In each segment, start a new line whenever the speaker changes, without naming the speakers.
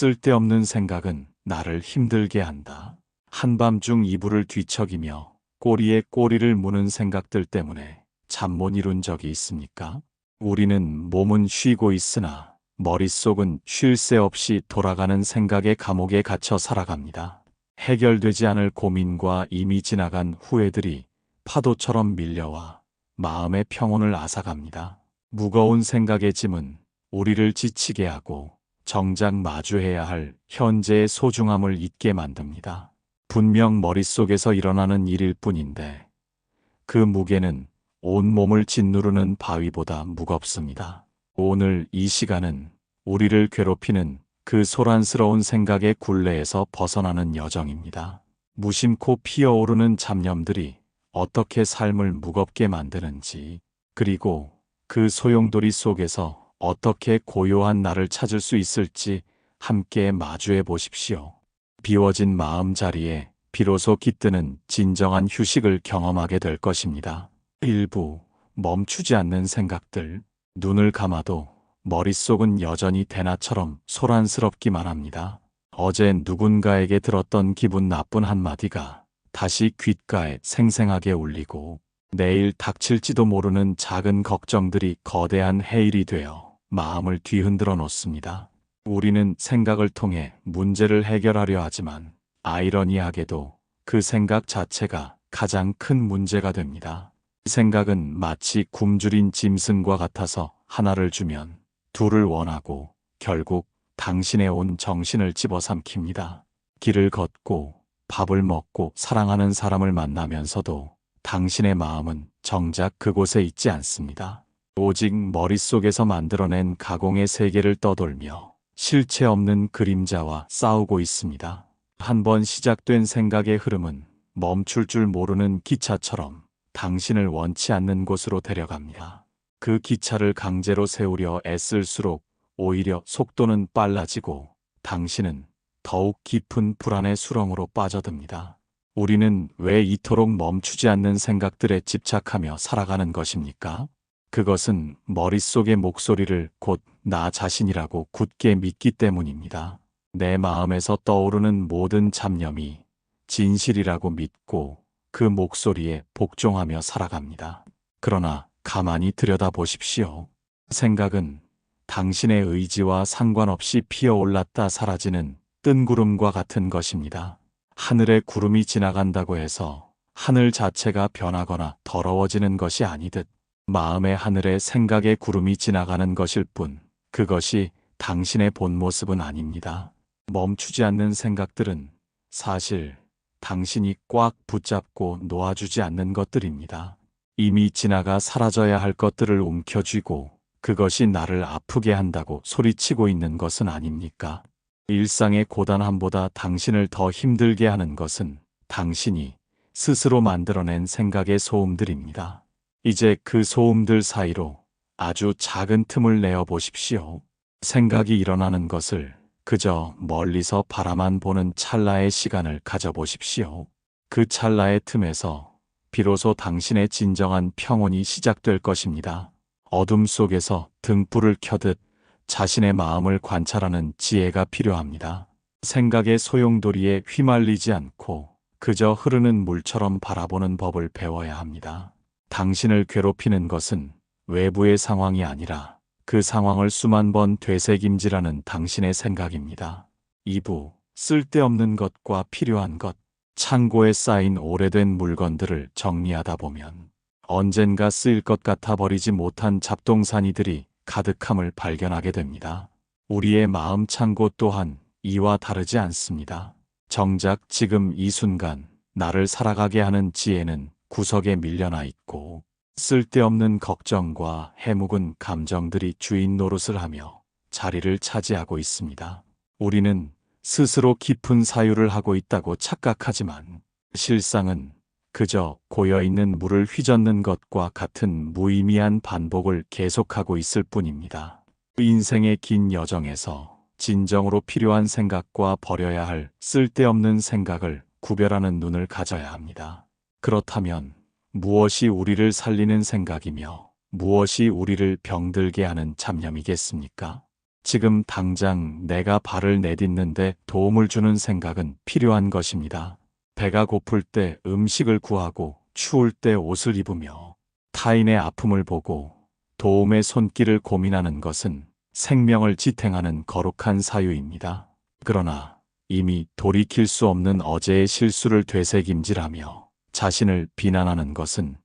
쓸데없는 생각은 나를 힘들게 한다. 한밤중 이불을 뒤척이며 꼬리에 꼬리를 무는 생각들 때문에 잠 못 이룬 적이 있습니까? 우리는 몸은 쉬고 있으나 머릿속은 쉴 새 없이 돌아가는 생각의 감옥에 갇혀 살아갑니다. 해결되지 않을 고민과 이미 지나간 후회들이 파도처럼 밀려와 마음의 평온을 앗아갑니다. 무거운 생각의 짐은 우리를 지치게 하고 정작 마주해야 할 현재의 소중함을 잊게 만듭니다. 분명 머릿속에서 일어나는 일일 뿐인데 그 무게는 온몸을 짓누르는 바위보다 무겁습니다. 오늘 이 시간은 우리를 괴롭히는 그 소란스러운 생각의 굴레에서 벗어나는 여정입니다. 무심코 피어오르는 잡념들이 어떻게 삶을 무겁게 만드는지, 그리고 그 소용돌이 속에서 어떻게 고요한 나를 찾을 수 있을지 함께 마주해 보십시오. 비워진 마음자리에 비로소 깃드는 진정한 휴식을 경험하게 될 것입니다. 일부 멈추지 않는 생각들, 눈을 감아도 머릿속은 여전히 대나처럼 소란스럽기만 합니다. 어제 누군가에게 들었던 기분 나쁜 한마디가 다시 귓가에 생생하게 울리고 내일 닥칠지도 모르는 작은 걱정들이 거대한 해일이 되어 마음을 뒤흔들어 놓습니다. 우리는 생각을 통해 문제를 해결하려 하지만 아이러니하게도 그 생각 자체가 가장 큰 문제가 됩니다. 생각은 마치 굶주린 짐승과 같아서 하나를 주면 둘을 원하고 결국 당신의 온 정신을 집어삼킵니다. 길을 걷고 밥을 먹고 사랑하는 사람을 만나면서도 당신의 마음은 정작 그곳에 있지 않습니다. 오직 머릿속에서 만들어낸 가공의 세계를 떠돌며 실체 없는 그림자와 싸우고 있습니다. 한번 시작된 생각의 흐름은 멈출 줄 모르는 기차처럼 당신을 원치 않는 곳으로 데려갑니다. 그 기차를 강제로 세우려 애쓸수록 오히려 속도는 빨라지고 당신은 더욱 깊은 불안의 수렁으로 빠져듭니다. 우리는 왜 이토록 멈추지 않는 생각들에 집착하며 살아가는 것입니까? 그것은 머릿속의 목소리를 곧 나 자신이라고 굳게 믿기 때문입니다. 내 마음에서 떠오르는 모든 잡념이 진실이라고 믿고 그 목소리에 복종하며 살아갑니다. 그러나 가만히 들여다보십시오. 생각은 당신의 의지와 상관없이 피어올랐다 사라지는 뜬구름과 같은 것입니다. 하늘에 구름이 지나간다고 해서 하늘 자체가 변하거나 더러워지는 것이 아니듯 마음의 하늘에 생각의 구름이 지나가는 것일 뿐 그것이 당신의 본 모습은 아닙니다. 멈추지 않는 생각들은 사실 당신이 꽉 붙잡고 놓아주지 않는 것들입니다. 이미 지나가 사라져야 할 것들을 움켜쥐고 그것이 나를 아프게 한다고 소리치고 있는 것은 아닙니까? 일상의 고단함보다 당신을 더 힘들게 하는 것은 당신이 스스로 만들어낸 생각의 소음들입니다. 이제 그 소음들 사이로 아주 작은 틈을 내어 보십시오. 생각이 일어나는 것을 그저 멀리서 바라만 보는 찰나의 시간을 가져보십시오. 그 찰나의 틈에서 비로소 당신의 진정한 평온이 시작될 것입니다. 어둠 속에서 등불을 켜듯 자신의 마음을 관찰하는 지혜가 필요합니다. 생각의 소용돌이에 휘말리지 않고 그저 흐르는 물처럼 바라보는 법을 배워야 합니다. 당신을 괴롭히는 것은 외부의 상황이 아니라 그 상황을 수만 번 되새김질하는 당신의 생각입니다. 2부 쓸데없는 것과 필요한 것. 창고에 쌓인 오래된 물건들을 정리하다 보면 언젠가 쓰일 것 같아 버리지 못한 잡동사니들이 가득함을 발견하게 됩니다. 우리의 마음 창고 또한 이와 다르지 않습니다. 정작 지금 이 순간 나를 살아가게 하는 지혜는 구석에 밀려나 있고 쓸데없는 걱정과 해묵은 감정들이 주인 노릇을 하며 자리를 차지하고 있습니다. 우리는 스스로 깊은 사유를 하고 있다고 착각하지만 실상은 그저 고여있는 물을 휘젓는 것과 같은 무의미한 반복을 계속하고 있을 뿐입니다. 인생의 긴 여정에서 진정으로 필요한 생각과 버려야 할 쓸데없는 생각을 구별하는 눈을 가져야 합니다. 그렇다면 무엇이 우리를 살리는 생각이며 무엇이 우리를 병들게 하는 잡념이겠습니까? 지금 당장 내가 발을 내딛는데 도움을 주는 생각은 필요한 것입니다. 배가 고플 때 음식을 구하고 추울 때 옷을 입으며 타인의 아픔을 보고 도움의 손길을 고민하는 것은 생명을 지탱하는 거룩한 사유입니다. 그러나 이미 돌이킬 수 없는 어제의 실수를 되새김질하며 자신을 비난하는 것은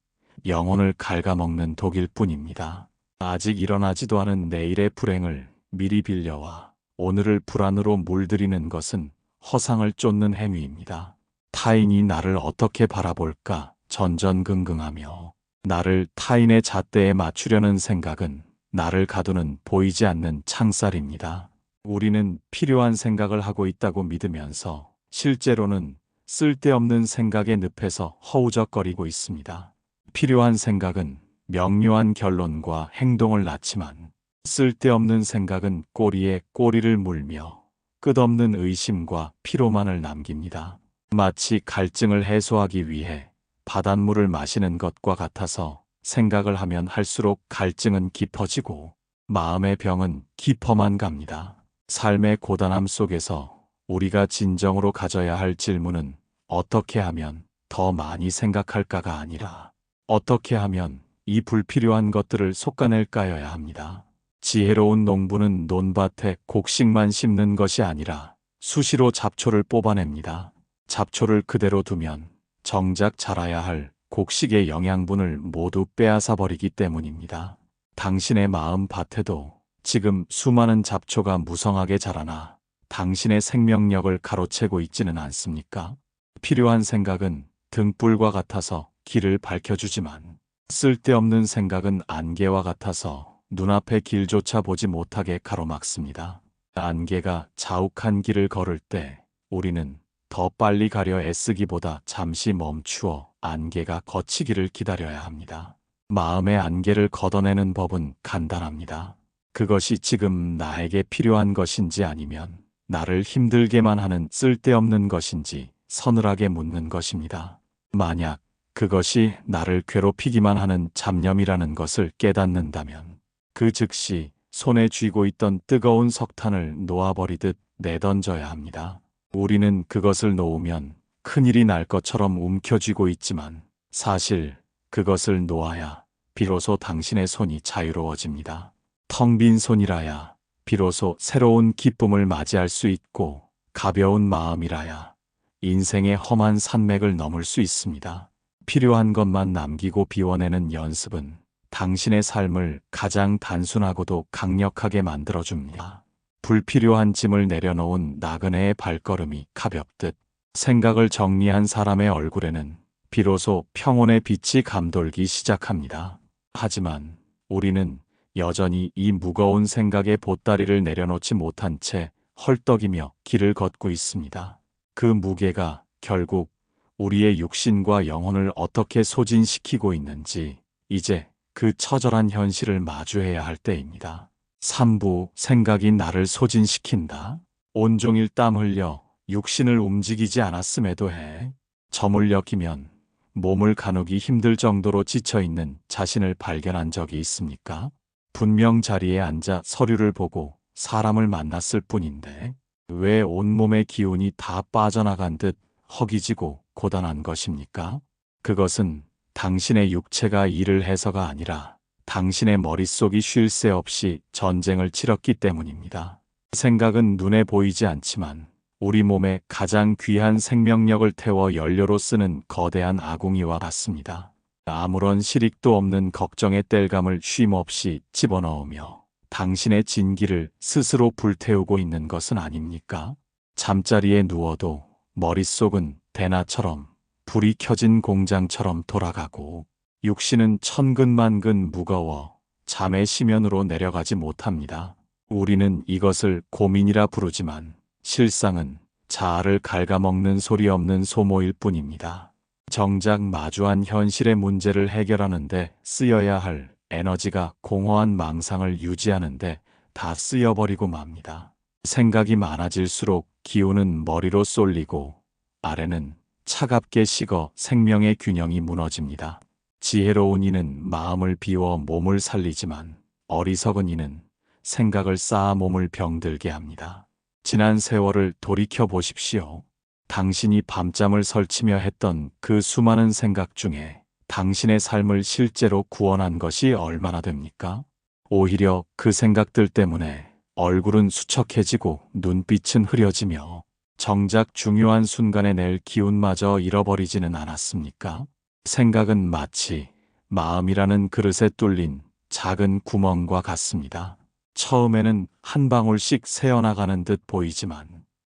영혼을 갉아먹는 독일 뿐입니다. 아직 일어나지도 않은 내일의 불행을 미리 빌려와 오늘을 불안으로 물들이는 것은 허상을 쫓는 행위입니다. 타인이 나를 어떻게 바라볼까 전전긍긍하며 나를 타인의 잣대에 맞추려는 생각은 나를 가두는 보이지 않는 창살입니다. 우리는 필요한 생각을 하고 있다고 믿으면서 실제로는 쓸데없는 생각의 늪에서 허우적거리고 있습니다. 필요한 생각은 명료한 결론과 행동을 낳지만 쓸데없는 생각은 꼬리에 꼬리를 물며 끝없는 의심과 피로만을 남깁니다. 마치 갈증을 해소하기 위해 바닷물을 마시는 것과 같아서 생각을 하면 할수록 갈증은 깊어지고 마음의 병은 깊어만 갑니다. 삶의 고단함 속에서 우리가 진정으로 가져야 할 질문은 어떻게 하면 더 많이 생각할까가 아니라 어떻게 하면 이 불필요한 것들을 솎아낼까여야 합니다. 지혜로운 농부는 논밭에 곡식만 심는 것이 아니라 수시로 잡초를 뽑아냅니다. 잡초를 그대로 두면 정작 자라야 할 곡식의 영양분을 모두 빼앗아 버리기 때문입니다. 당신의 마음 밭에도 지금 수많은 잡초가 무성하게 자라나 당신의 생명력을 가로채고 있지는 않습니까? 필요한 생각은 등불과 같아서 길을 밝혀주지만 쓸데없는 생각은 안개와 같아서 눈앞의 길조차 보지 못하게 가로막습니다. 안개가 자욱한 길을 걸을 때 우리는 더 빨리 가려 애쓰기보다 잠시 멈추어 안개가 걷히기를 기다려야 합니다. 마음의 안개를 걷어내는 법은 간단합니다. 그것이 지금 나에게 필요한 것인지 아니면 나를 힘들게만 하는 쓸데없는 것인지 서늘하게 묻는 것입니다. 만약 그것이 나를 괴롭히기만 하는 잡념이라는 것을 깨닫는다면 그 즉시 손에 쥐고 있던 뜨거운 석탄을 놓아버리듯 내던져야 합니다. 우리는 그것을 놓으면 큰일이 날 것처럼 움켜쥐고 있지만 사실 그것을 놓아야 비로소 당신의 손이 자유로워집니다. 텅 빈 손이라야 비로소 새로운 기쁨을 맞이할 수 있고 가벼운 마음이라야 인생의 험한 산맥을 넘을 수 있습니다. 필요한 것만 남기고 비워내는 연습은 당신의 삶을 가장 단순하고도 강력하게 만들어줍니다. 불필요한 짐을 내려놓은 나그네의 발걸음이 가볍듯 생각을 정리한 사람의 얼굴에는 비로소 평온의 빛이 감돌기 시작합니다. 하지만 우리는 여전히 이 무거운 생각의 보따리를 내려놓지 못한 채 헐떡이며 길을 걷고 있습니다. 그 무게가 결국 우리의 육신과 영혼을 어떻게 소진시키고 있는지 이제 그 처절한 현실을 마주해야 할 때입니다. 3부 생각이 나를 소진시킨다. 온종일 땀 흘려 육신을 움직이지 않았음에도 해 저물려 기면 몸을 가누기 힘들 정도로 지쳐있는 자신을 발견한 적이 있습니까? 분명 자리에 앉아 서류를 보고 사람을 만났을 뿐인데 왜 온몸의 기운이 다 빠져나간 듯 허기지고 고단한 것입니까? 그것은 당신의 육체가 일을 해서가 아니라 당신의 머릿속이 쉴 새 없이 전쟁을 치렀기 때문입니다. 생각은 눈에 보이지 않지만 우리 몸에 가장 귀한 생명력을 태워 연료로 쓰는 거대한 아궁이와 같습니다. 아무런 실익도 없는 걱정의 땔감을 쉼없이 집어넣으며 당신의 진기를 스스로 불태우고 있는 것은 아닙니까? 잠자리에 누워도 머릿속은 대나처럼 불이 켜진 공장처럼 돌아가고 육신은 천근만근 무거워 잠의 심연으로 내려가지 못합니다. 우리는 이것을 고민이라 부르지만 실상은 자아를 갉아먹는 소리 없는 소모일 뿐입니다. 정작 마주한 현실의 문제를 해결하는데 쓰여야 할 에너지가 공허한 망상을 유지하는데 다 쓰여버리고 맙니다. 생각이 많아질수록 기운은 머리로 쏠리고 아래는 차갑게 식어 생명의 균형이 무너집니다. 지혜로운 이는 마음을 비워 몸을 살리지만 어리석은 이는 생각을 쌓아 몸을 병들게 합니다. 지난 세월을 돌이켜 보십시오. 당신이 밤잠을 설치며 했던 그 수많은 생각 중에 당신의 삶을 실제로 구원한 것이 얼마나 됩니까? 오히려 그 생각들 때문에 얼굴은 수척해지고 눈빛은 흐려지며 정작 중요한 순간에 낼 기운마저 잃어버리지는 않았습니까? 생각은 마치 마음이라는 그릇에 뚫린 작은 구멍과 같습니다. 처음에는 한 방울씩 새어나가는 듯 보이지만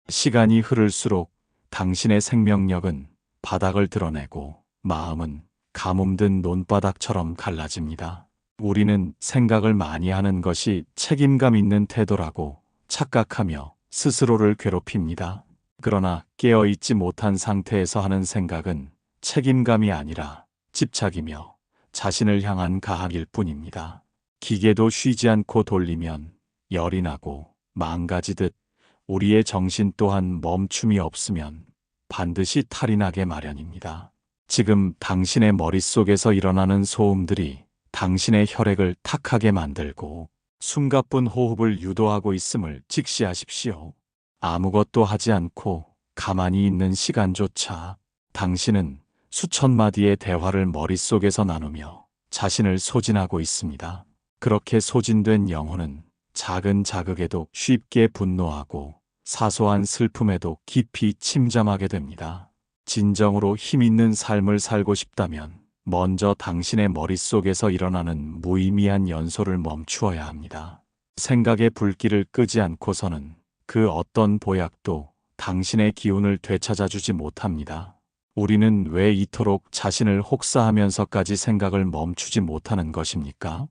시간이 흐를수록 당신의 생명력은 바닥을 드러내고 마음은 가뭄든 논바닥처럼 갈라집니다. 우리는 생각을 많이 하는 것이 책임감 있는 태도라고 착각하며 스스로를 괴롭힙니다. 그러나 깨어있지 못한 상태에서 하는 생각은 책임감이 아니라 집착이며 자신을 향한 가학일 뿐입니다. 기계도 쉬지 않고 돌리면 열이 나고 망가지듯 우리의 정신 또한 멈춤이 없으면 반드시 탈이 나게 마련입니다. 지금 당신의 머릿속에서 일어나는 소음들이 당신의 혈액을 탁하게 만들고 숨가쁜 호흡을 유도하고 있음을 직시하십시오. 아무것도 하지 않고 가만히 있는 시간조차 당신은 수천 마디의 대화를 머릿속에서 나누며 자신을 소진하고 있습니다. 그렇게 소진된 영혼은 작은 자극에도 쉽게 분노하고 사소한 슬픔에도 깊이 침잠하게 됩니다. 진정으로 힘 있는 삶을 살고 싶다면 먼저 당신의 머릿속에서 일어나는 무의미한 연소를 멈추어야 합니다. 생각의 불길을 끄지 않고서는 그 어떤 보약도 당신의 기운을 되찾아주지 못합니다. 우리는 왜 이토록 자신을 혹사하면서까지 생각을 멈추지 못하는 것입니까?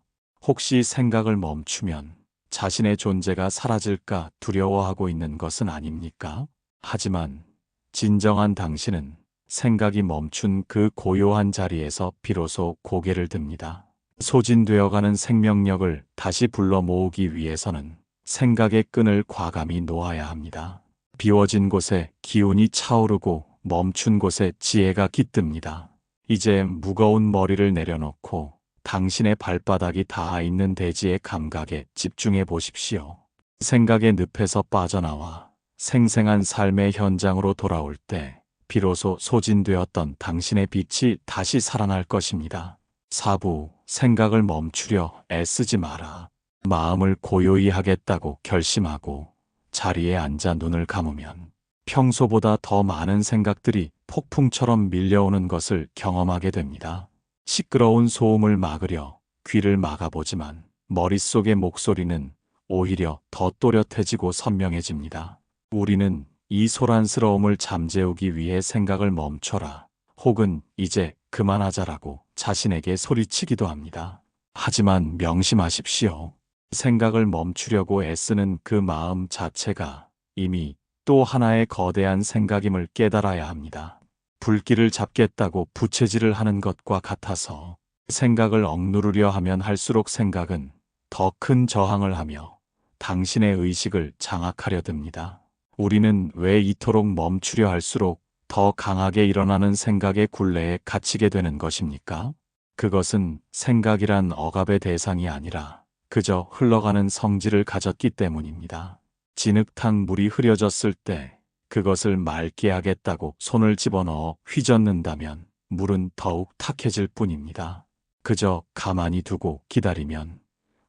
혹시 생각을 멈추면 자신의 존재가 사라질까 두려워하고 있는 것은 아닙니까? 하지만 진정한 당신은 생각이 멈춘 그 고요한 자리에서 비로소 고개를 듭니다. 소진되어가는 생명력을 다시 불러 모으기 위해서는 생각의 끈을 과감히 놓아야 합니다. 비워진 곳에 기운이 차오르고 멈춘 곳에 지혜가 깃듭니다. 이제 무거운 머리를 내려놓고 당신의 발바닥이 닿아 있는 대지의 감각에 집중해 보십시오. 생각의 늪에서 빠져나와 생생한 삶의 현장으로 돌아올 때 비로소 소진되었던 당신의 빛이 다시 살아날 것입니다. 4부, 생각을 멈추려 애쓰지 마라. 마음을 고요히 하겠다고 결심하고 자리에 앉아 눈을 감으면 평소보다 더 많은 생각들이 폭풍처럼 밀려오는 것을 경험하게 됩니다. 시끄러운 소음을 막으려 귀를 막아보지만 머릿속의 목소리는 오히려 더 또렷해지고 선명해집니다. 우리는 이 소란스러움을 잠재우기 위해 생각을 멈춰라 혹은 이제 그만하자라고 자신에게 소리치기도 합니다. 하지만 명심하십시오. 생각을 멈추려고 애쓰는 그 마음 자체가 이미 또 하나의 거대한 생각임을 깨달아야 합니다. 불길을 잡겠다고 부채질을 하는 것과 같아서 생각을 억누르려 하면 할수록 생각은 더 큰 저항을 하며 당신의 의식을 장악하려 듭니다. 우리는 왜 이토록 멈추려 할수록 더 강하게 일어나는 생각의 굴레에 갇히게 되는 것입니까? 그것은 생각이란 억압의 대상이 아니라 그저 흘러가는 성질을 가졌기 때문입니다. 진흙탕 물이 흐려졌을 때 그것을 맑게 하겠다고 손을 집어넣어 휘젓는다면 물은 더욱 탁해질 뿐입니다. 그저 가만히 두고 기다리면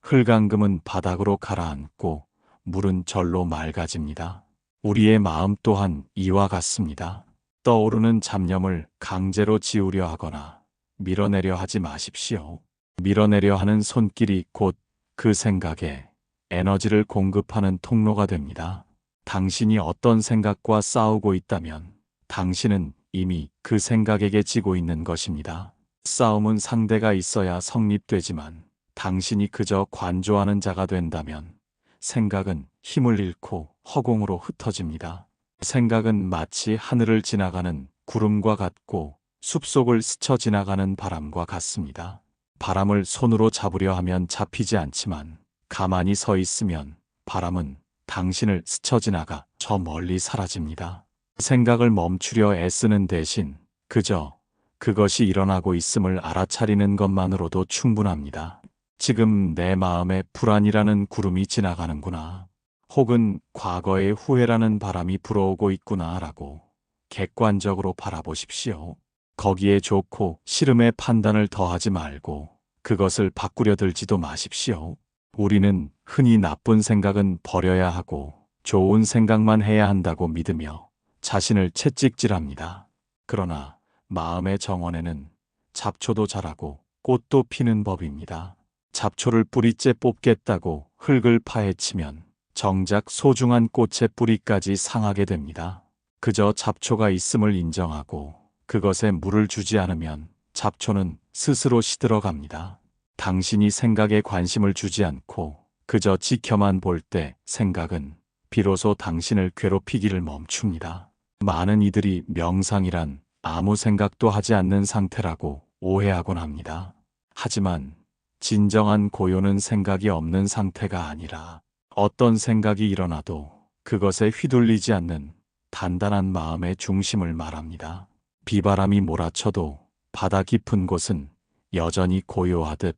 흙앙금은 바닥으로 가라앉고 물은 절로 맑아집니다. 우리의 마음 또한 이와 같습니다. 떠오르는 잡념을 강제로 지우려 하거나 밀어내려 하지 마십시오. 밀어내려 하는 손길이 곧 그 생각에 에너지를 공급하는 통로가 됩니다. 당신이 어떤 생각과 싸우고 있다면 당신은 이미 그 생각에게 지고 있는 것입니다. 싸움은 상대가 있어야 성립되지만 당신이 그저 관조하는 자가 된다면 생각은 힘을 잃고 허공으로 흩어집니다. 생각은 마치 하늘을 지나가는 구름과 같고 숲속을 스쳐 지나가는 바람과 같습니다. 바람을 손으로 잡으려 하면 잡히지 않지만 가만히 서 있으면 바람은 당신을 스쳐 지나가 저 멀리 사라집니다. 생각을 멈추려 애쓰는 대신 그저 그것이 일어나고 있음을 알아차리는 것만으로도 충분합니다. 지금 내 마음에 불안이라는 구름이 지나가는구나. 혹은 과거의 후회라는 바람이 불어오고 있구나 라고 객관적으로 바라보십시오. 거기에 좋고 싫음의 판단을 더하지 말고 그것을 바꾸려 들지도 마십시오. 우리는 흔히 나쁜 생각은 버려야 하고 좋은 생각만 해야 한다고 믿으며 자신을 채찍질합니다. 그러나 마음의 정원에는 잡초도 자라고 꽃도 피는 법입니다. 잡초를 뿌리째 뽑겠다고 흙을 파헤치면 정작 소중한 꽃의 뿌리까지 상하게 됩니다. 그저 잡초가 있음을 인정하고 그것에 물을 주지 않으면 잡초는 스스로 시들어갑니다. 당신이 생각에 관심을 주지 않고 그저 지켜만 볼 때 생각은 비로소 당신을 괴롭히기를 멈춥니다. 많은 이들이 명상이란 아무 생각도 하지 않는 상태라고 오해하곤 합니다. 하지만 진정한 고요는 생각이 없는 상태가 아니라 어떤 생각이 일어나도 그것에 휘둘리지 않는 단단한 마음의 중심을 말합니다. 비바람이 몰아쳐도 바다 깊은 곳은 여전히 고요하듯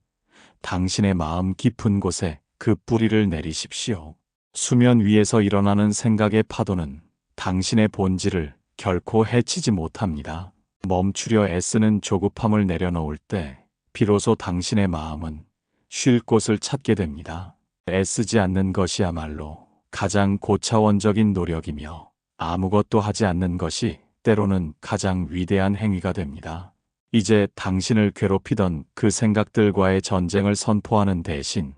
당신의 마음 깊은 곳에 그 뿌리를 내리십시오. 수면 위에서 일어나는 생각의 파도는 당신의 본질을 결코 해치지 못합니다. 멈추려 애쓰는 조급함을 내려놓을 때 비로소 당신의 마음은 쉴 곳을 찾게 됩니다. 애쓰지 않는 것이야말로 가장 고차원적인 노력이며 아무것도 하지 않는 것이 때로는 가장 위대한 행위가 됩니다. 이제 당신을 괴롭히던 그 생각들과의 전쟁을 선포하는 대신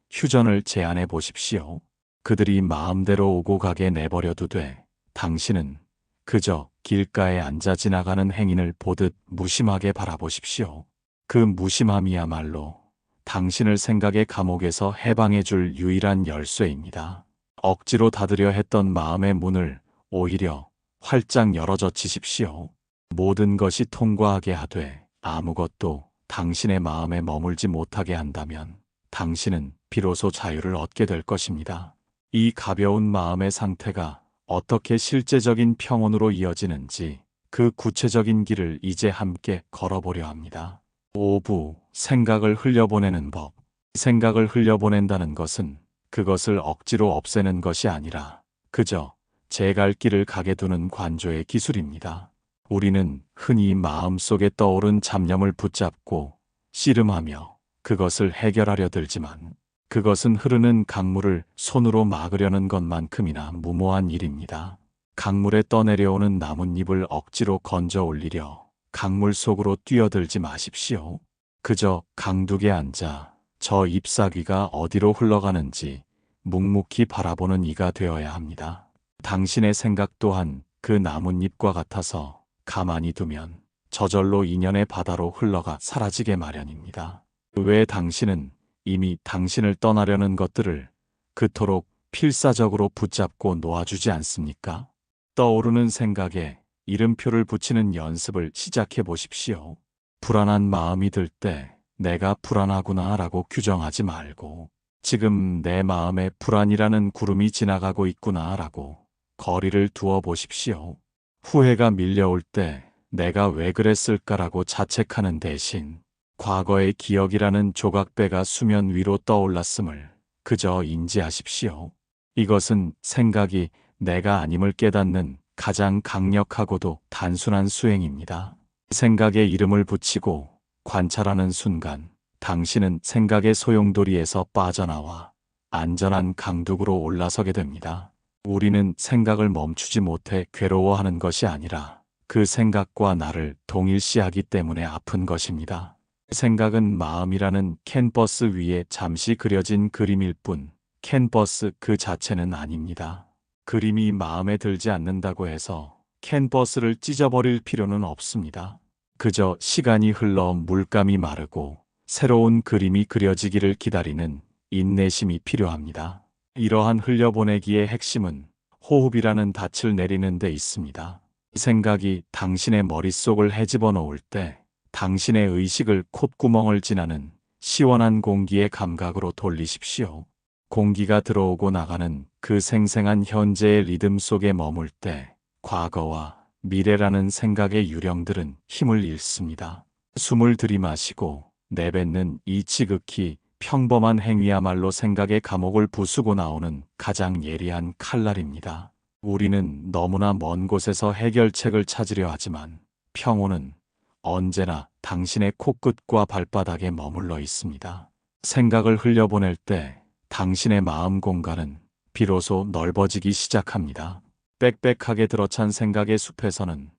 휴전을 제안해 보십시오. 그들이 마음대로 오고 가게 내버려도 돼 당신은 그저 길가에 앉아 지나가는 행인을 보듯 무심하게 바라보십시오. 그 무심함이야말로 당신을 생각의 감옥에서 해방해 줄 유일한 열쇠입니다. 억지로 닫으려 했던 마음의 문을 오히려 활짝 열어젖히십시오. 모든 것이 통과하게 하되 아무것도 당신의 마음에 머물지 못하게 한다면 당신은 비로소 자유를 얻게 될 것입니다. 이 가벼운 마음의 상태가 어떻게 실제적인 평온으로 이어지는지 그 구체적인 길을 이제 함께 걸어보려 합니다. 5부 생각을 흘려보내는 법. 생각을 흘려보낸다는 것은 그것을 억지로 없애는 것이 아니라 그저 제 갈 길을 가게 두는 관조의 기술입니다. 우리는 흔히 마음속에 떠오른 잡념을 붙잡고 씨름하며 그것을 해결하려 들지만 그것은 흐르는 강물을 손으로 막으려는 것만큼이나 무모한 일입니다. 강물에 떠내려오는 나뭇잎을 억지로 건져 올리려 강물 속으로 뛰어들지 마십시오. 그저 강둑에 앉아 저 잎사귀가 어디로 흘러가는지 묵묵히 바라보는 이가 되어야 합니다. 당신의 생각 또한 그 나뭇잎과 같아서 가만히 두면 저절로 인연의 바다로 흘러가 사라지게 마련입니다. 왜 당신은 이미 당신을 떠나려는 것들을 그토록 필사적으로 붙잡고 놓아주지 않습니까? 떠오르는 생각에 이름표를 붙이는 연습을 시작해 보십시오. 불안한 마음이 들 때 내가 불안하구나 라고 규정하지 말고 지금 내 마음에 불안이라는 구름이 지나가고 있구나 라고 거리를 두어 보십시오. 후회가 밀려올 때 내가 왜 그랬을까라고 자책하는 대신 과거의 기억이라는 조각배가 수면 위로 떠올랐음을 그저 인지하십시오. 이것은 생각이 내가 아님을 깨닫는 가장 강력하고도 단순한 수행입니다. 생각에 이름을 붙이고 관찰하는 순간 당신은 생각의 소용돌이에서 빠져나와 안전한 강둑으로 올라서게 됩니다. 우리는 생각을 멈추지 못해 괴로워하는 것이 아니라 그 생각과 나를 동일시하기 때문에 아픈 것입니다. 생각은 마음이라는 캔버스 위에 잠시 그려진 그림일 뿐 캔버스 그 자체는 아닙니다. 그림이 마음에 들지 않는다고 해서 캔버스를 찢어버릴 필요는 없습니다. 그저 시간이 흘러 물감이 마르고 새로운 그림이 그려지기를 기다리는 인내심이 필요합니다. 이러한 흘려보내기의 핵심은 호흡이라는 닻을 내리는 데 있습니다. 생각이 당신의 머릿속을 헤집어 놓을 때 당신의 의식을 콧구멍을 지나는 시원한 공기의 감각으로 돌리십시오. 공기가 들어오고 나가는 그 생생한 현재의 리듬 속에 머물 때 과거와 미래라는 생각의 유령들은 힘을 잃습니다. 숨을 들이마시고 내뱉는 이 지극히 평범한 행위야말로 생각의 감옥을 부수고 나오는 가장 예리한 칼날입니다. 우리는 너무나 먼 곳에서 해결책을 찾으려 하지만 평온은 언제나 당신의 코끝과 발바닥에 머물러 있습니다. 생각을 흘려보낼 때 당신의 마음 공간은 비로소 넓어지기 시작합니다. 빽빽하게 들어찬 생각의 숲에서는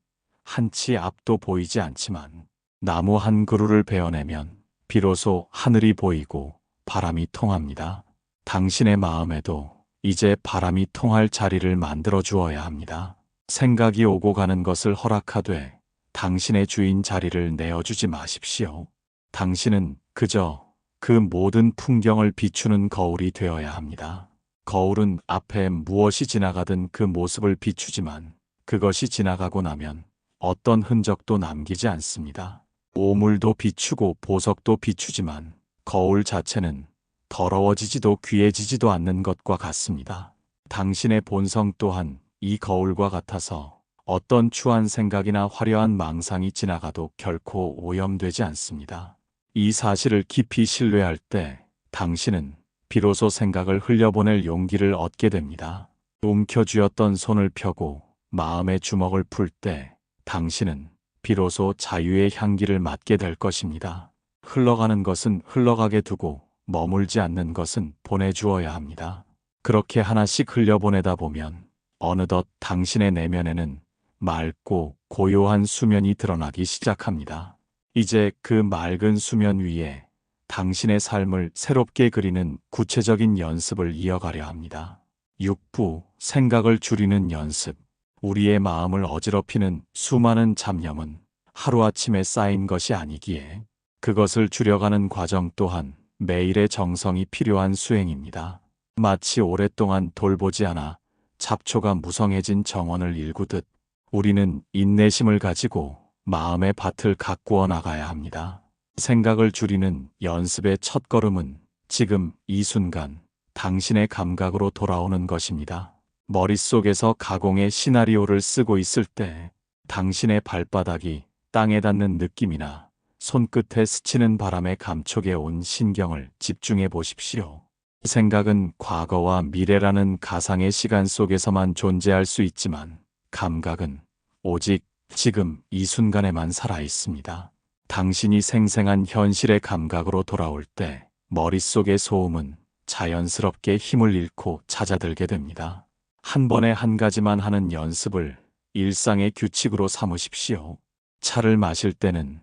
한치 앞도 보이지 않지만 나무 한 그루를 베어내면 비로소 하늘이 보이고 바람이 통합니다. 당신의 마음에도 이제 바람이 통할 자리를 만들어 주어야 합니다. 생각이 오고 가는 것을 허락하되 당신의 주인 자리를 내어주지 마십시오. 당신은 그저 그 모든 풍경을 비추는 거울이 되어야 합니다. 거울은 앞에 무엇이 지나가든 그 모습을 비추지만 그것이 지나가고 나면 어떤 흔적도 남기지 않습니다. 오물도 비추고 보석도 비추지만 거울 자체는 더러워지지도 귀해지지도 않는 것과 같습니다. 당신의 본성 또한 이 거울과 같아서 어떤 추한 생각이나 화려한 망상이 지나가도 결코 오염되지 않습니다. 이 사실을 깊이 신뢰할 때 당신은 비로소 생각을 흘려보낼 용기를 얻게 됩니다. 움켜쥐었던 손을 펴고 마음의 주먹을 풀 때 당신은 비로소 자유의 향기를 맡게 될 것입니다. 흘러가는 것은 흘러가게 두고 머물지 않는 것은 보내주어야 합니다. 그렇게 하나씩 흘려보내다 보면 어느덧 당신의 내면에는 맑고 고요한 수면이 드러나기 시작합니다. 이제 그 맑은 수면 위에 당신의 삶을 새롭게 그리는 구체적인 연습을 이어가려 합니다. 6부 생각을 줄이는 연습. 우리의 마음을 어지럽히는 수많은 잡념은 하루아침에 쌓인 것이 아니기에 그것을 줄여가는 과정 또한 매일의 정성이 필요한 수행입니다. 마치 오랫동안 돌보지 않아 잡초가 무성해진 정원을 일구듯 우리는 인내심을 가지고 마음의 밭을 가꾸어 나가야 합니다. 생각을 줄이는 연습의 첫걸음은 지금 이 순간 당신의 감각으로 돌아오는 것입니다. 머릿속에서 가공의 시나리오를 쓰고 있을 때 당신의 발바닥이 땅에 닿는 느낌이나 손끝에 스치는 바람의 감촉에 온 신경을 집중해 보십시오. 생각은 과거와 미래라는 가상의 시간 속에서만 존재할 수 있지만 감각은 오직 지금 이 순간에만 살아 있습니다. 당신이 생생한 현실의 감각으로 돌아올 때 머릿속의 소음은 자연스럽게 힘을 잃고 잦아들게 됩니다. 한 번에 한 가지만 하는 연습을 일상의 규칙으로 삼으십시오. 차를 마실 때는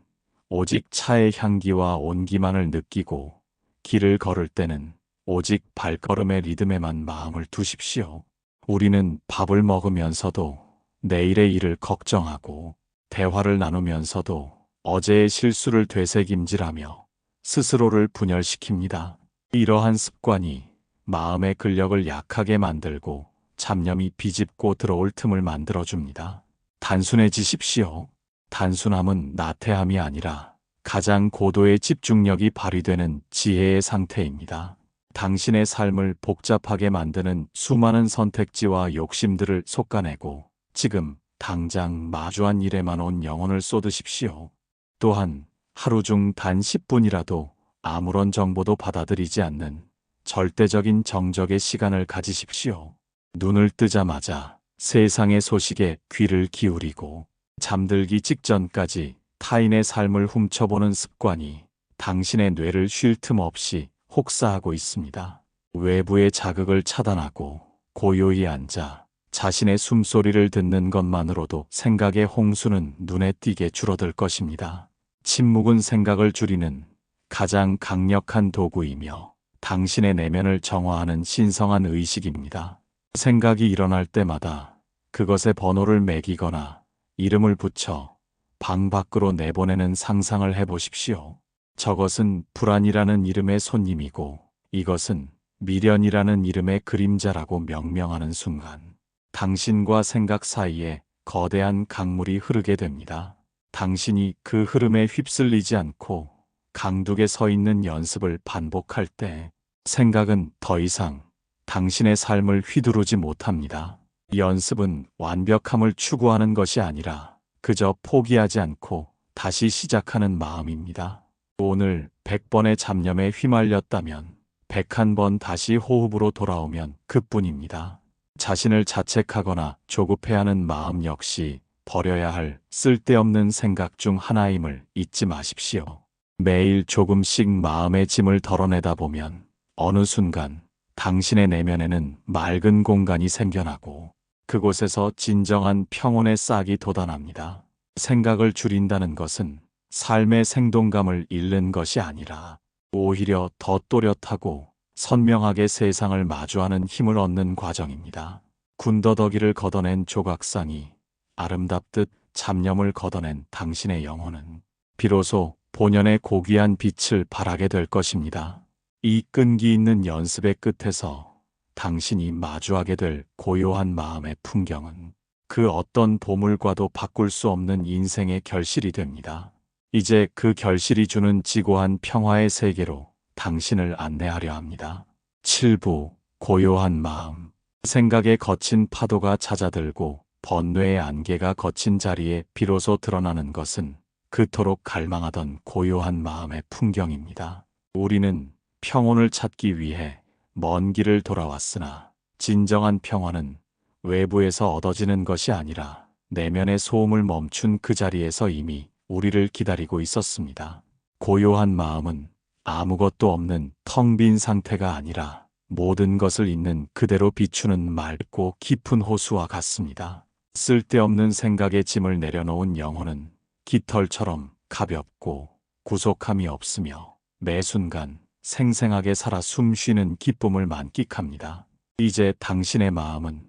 오직 차의 향기와 온기만을 느끼고 길을 걸을 때는 오직 발걸음의 리듬에만 마음을 두십시오. 우리는 밥을 먹으면서도 내일의 일을 걱정하고 대화를 나누면서도 어제의 실수를 되새김질하며 스스로를 분열시킵니다. 이러한 습관이 마음의 근력을 약하게 만들고 잡념이 비집고 들어올 틈을 만들어줍니다. 단순해지십시오. 단순함은 나태함이 아니라 가장 고도의 집중력이 발휘되는 지혜의 상태입니다. 당신의 삶을 복잡하게 만드는 수많은 선택지와 욕심들을 솎아내고 지금 당장 마주한 일에만 온 영혼을 쏟으십시오. 또한 하루 중 단 10분이라도 아무런 정보도 받아들이지 않는 절대적인 정적의 시간을 가지십시오. 눈을 뜨자마자 세상의 소식에 귀를 기울이고 잠들기 직전까지 타인의 삶을 훔쳐보는 습관이 당신의 뇌를 쉴 틈 없이 혹사하고 있습니다. 외부의 자극을 차단하고 고요히 앉아 자신의 숨소리를 듣는 것만으로도 생각의 홍수는 눈에 띄게 줄어들 것입니다. 침묵은 생각을 줄이는 가장 강력한 도구이며 당신의 내면을 정화하는 신성한 의식입니다. 생각이 일어날 때마다 그것에 번호를 매기거나 이름을 붙여 방 밖으로 내보내는 상상을 해보십시오. 저것은 불안이라는 이름의 손님이고 이것은 미련이라는 이름의 그림자라고 명명하는 순간 당신과 생각 사이에 거대한 강물이 흐르게 됩니다. 당신이 그 흐름에 휩쓸리지 않고 강둑에 서 있는 연습을 반복할 때 생각은 더 이상 당신의 삶을 휘두르지 못합니다. 연습은 완벽함을 추구하는 것이 아니라 그저 포기하지 않고 다시 시작하는 마음입니다. 오늘 100번의 잡념에 휘말렸다면 101번 다시 호흡으로 돌아오면 그뿐입니다. 자신을 자책하거나 조급해하는 마음 역시 버려야 할 쓸데없는 생각 중 하나임을 잊지 마십시오. 매일 조금씩 마음의 짐을 덜어내다 보면 어느 순간 당신의 내면에는 맑은 공간이 생겨나고 그곳에서 진정한 평온의 싹이 돋아납니다. 생각을 줄인다는 것은 삶의 생동감을 잃는 것이 아니라 오히려 더 또렷하고 선명하게 세상을 마주하는 힘을 얻는 과정입니다. 군더더기를 걷어낸 조각상이 아름답듯 잡념을 걷어낸 당신의 영혼은 비로소 본연의 고귀한 빛을 발하게 될 것입니다. 이 끈기 있는 연습의 끝에서 당신이 마주하게 될 고요한 마음의 풍경은 그 어떤 보물과도 바꿀 수 없는 인생의 결실이 됩니다. 이제 그 결실이 주는 지고한 평화의 세계로 당신을 안내하려 합니다. 7부 고요한 마음. 생각의 거친 파도가 잦아들고 번뇌의 안개가 거친 자리에 비로소 드러나는 것은 그토록 갈망하던 고요한 마음의 풍경입니다. 우리는 평온을 찾기 위해 먼 길을 돌아왔으나 진정한 평화는 외부에서 얻어지는 것이 아니라 내면의 소음을 멈춘 그 자리에서 이미 우리를 기다리고 있었습니다. 고요한 마음은 아무것도 없는 텅 빈 상태가 아니라 모든 것을 있는 그대로 비추는 맑고 깊은 호수와 같습니다. 쓸데없는 생각의 짐을 내려놓은 영혼은 깃털처럼 가볍고 구속함이 없으며 매 순간 생생하게 살아 숨쉬는 기쁨을 만끽합니다. 이제 당신의 마음은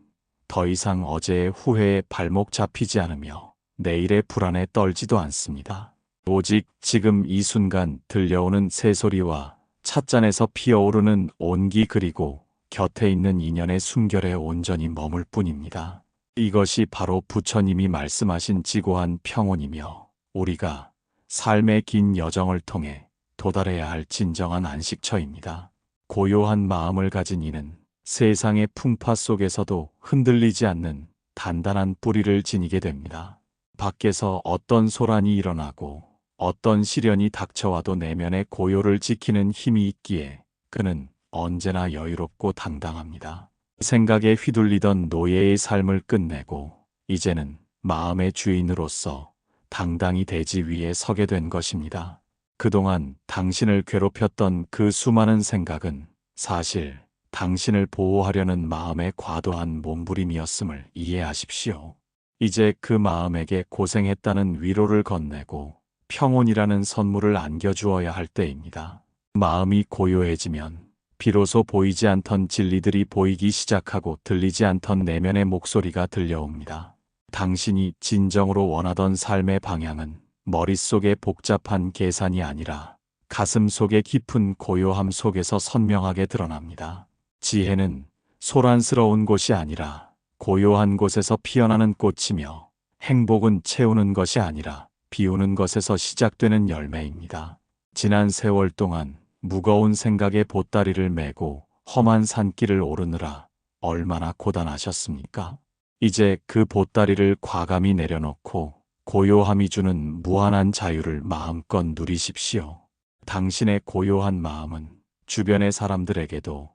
더 이상 어제의 후회에 발목 잡히지 않으며 내일의 불안에 떨지도 않습니다. 오직 지금 이 순간 들려오는 새소리와 찻잔에서 피어오르는 온기 그리고 곁에 있는 인연의 숨결에 온전히 머물 뿐입니다. 이것이 바로 부처님이 말씀하신 지고한 평온이며 우리가 삶의 긴 여정을 통해 도달해야 할 진정한 안식처입니다. 고요한 마음을 가진 이는 세상의 풍파 속에서도 흔들리지 않는 단단한 뿌리를 지니게 됩니다. 밖에서 어떤 소란이 일어나고 어떤 시련이 닥쳐와도 내면의 고요를 지키는 힘이 있기에 그는 언제나 여유롭고 당당합니다. 생각에 휘둘리던 노예의 삶을 끝내고 이제는 마음의 주인으로서 당당히 대지 위에 서게 된 것입니다. 그동안 당신을 괴롭혔던 그 수많은 생각은 사실 당신을 보호하려는 마음의 과도한 몸부림이었음을 이해하십시오. 이제 그 마음에게 고생했다는 위로를 건네고 평온이라는 선물을 안겨주어야 할 때입니다. 마음이 고요해지면 비로소 보이지 않던 진리들이 보이기 시작하고 들리지 않던 내면의 목소리가 들려옵니다. 당신이 진정으로 원하던 삶의 방향은 머릿속의 복잡한 계산이 아니라 가슴 속의 깊은 고요함 속에서 선명하게 드러납니다. 지혜는 소란스러운 곳이 아니라 고요한 곳에서 피어나는 꽃이며 행복은 채우는 것이 아니라 비우는 것에서 시작되는 열매입니다. 지난 세월 동안 무거운 생각의 보따리를 메고 험한 산길을 오르느라 얼마나 고단하셨습니까? 이제 그 보따리를 과감히 내려놓고 고요함이 주는 무한한 자유를 마음껏 누리십시오. 당신의 고요한 마음은 주변의 사람들에게도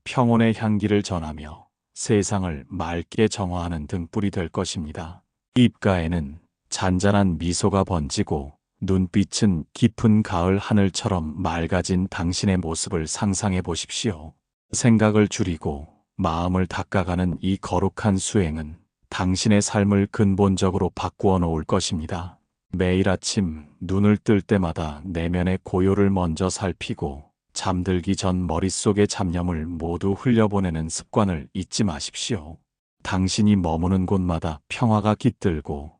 평온의 향기를 전하며 세상을 맑게 정화하는 등불이 될 것입니다. 입가에는 잔잔한 미소가 번지고 눈빛은 깊은 가을 하늘처럼 맑아진 당신의 모습을 상상해 보십시오. 생각을 줄이고 마음을 닦아가는 이 거룩한 수행은 당신의 삶을 근본적으로 바꾸어 놓을 것입니다. 매일 아침 눈을 뜰 때마다 내면의 고요를 먼저 살피고 잠들기 전 머릿속의 잡념을 모두 흘려보내는 습관을 잊지 마십시오. 당신이 머무는 곳마다 평화가 깃들고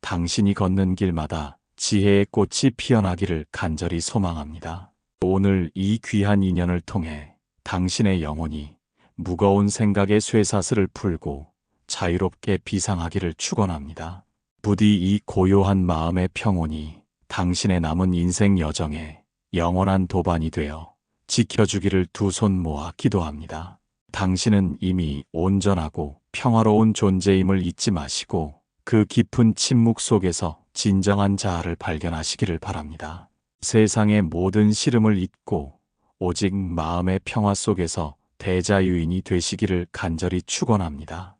당신이 걷는 길마다 지혜의 꽃이 피어나기를 간절히 소망합니다. 오늘 이 귀한 인연을 통해 당신의 영혼이 무거운 생각의 쇠사슬을 풀고 자유롭게 비상하기를 축원합니다. 부디 이 고요한 마음의 평온이 당신의 남은 인생 여정에 영원한 도반이 되어 지켜주기를 두 손 모아 기도합니다. 당신은 이미 온전하고 평화로운 존재임을 잊지 마시고 그 깊은 침묵 속에서 진정한 자아를 발견하시기를 바랍니다. 세상의 모든 시름을 잊고 오직 마음의 평화 속에서 대자유인이 되시기를 간절히 축원합니다.